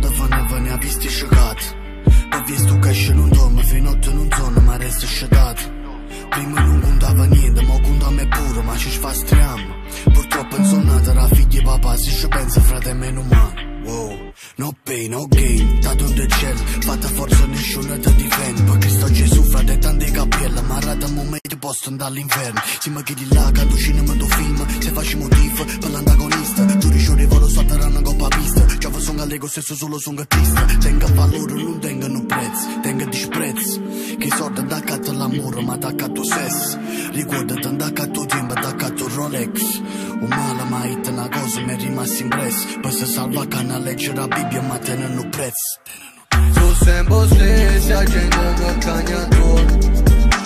da vane a visti scioccat. Ho visto che esce non dorme, fino a notte non sono, ma resta scedato. Prima non contava niente, ma conta me pure, ma ci sfastriamo. Purtroppo in sonata la figlia e papà, se ci pensa frate meno male. Wow, no pain, no gain, dato del cielo, fatta forza nessuno ti difende. Perché sto Gesù frate tante capelle, ma rata momenti posto andare all'inferno. Se mi chiedi là, canto cinema do film, se facci motivo per l'antagonista. Giudici ore volo salteranno coppa pista. Già fa son allego stesso solo son artista. Tenga valore, non tengano prezzo, tenga disprezzo. Che sorda da catto l'amore, ma da catto sesso. Ricordati da catto tempo, da catto Rolex. Un male ma hit una cosa mi è rimasta impressa. Poi si salva canna leggere la Bibbia ma tenendo prezzo. Sono sempre stessi, la gente che cagna attorno.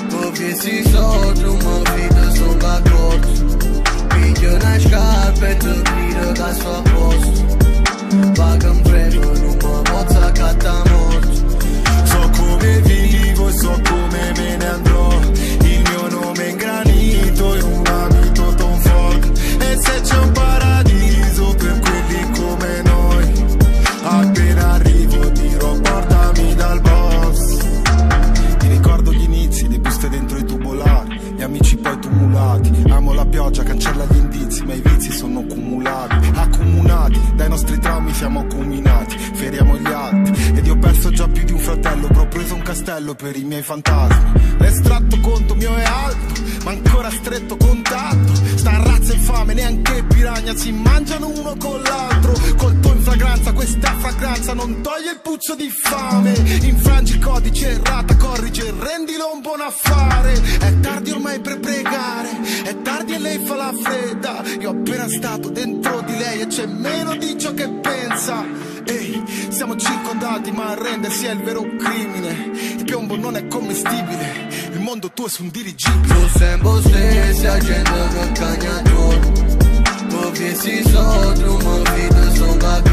Perché si sono, ma vita sono d'accordo. Piglio una scarpa e ti grido che sto a posto. Paga un freno, non mi mozza catta morto. So come vivo e so come me ne andrò. Il mio nome è in granito e un abito Tom Ford. E se c'è un paradiso per quelli come noi, appena arrivo dirò portami dal boss. Mi ricordo gli inizi, le buste dentro i tubolari, gli amici poi tumulati. Amo la pioggia, cancella gli indizi, ma i vizi sono accumulati. Accomunati dai nostri traumi siamo accomunati. Feriamo gli altri ed io ho perso già più di un fratello. Però ho preso un castello per i miei fantasmi. L'estratto conto mio è alto, ma ancora stretto contatto. Sta razza infame, neanche piragna si mangiano uno con l'altro. Colto in fragranza, questa fragranza non toglie il puzzo di fame. Infrangi il codice, errata, corrige, rendilo un buon affare. È tardi ormai per pregare, è tardi e lei fa la fredda. Io ho appena stato dentro di lei e c'è meno di ciò che pensa. Ehi, siamo circondati ma arrendersi è il vero crimine. Il piombo non è commestibile, il mondo tuo è su un dirigibile. Sono sempre stessi, la gente che cagna attorno. Perché si sono, ma vita sono d'accordo.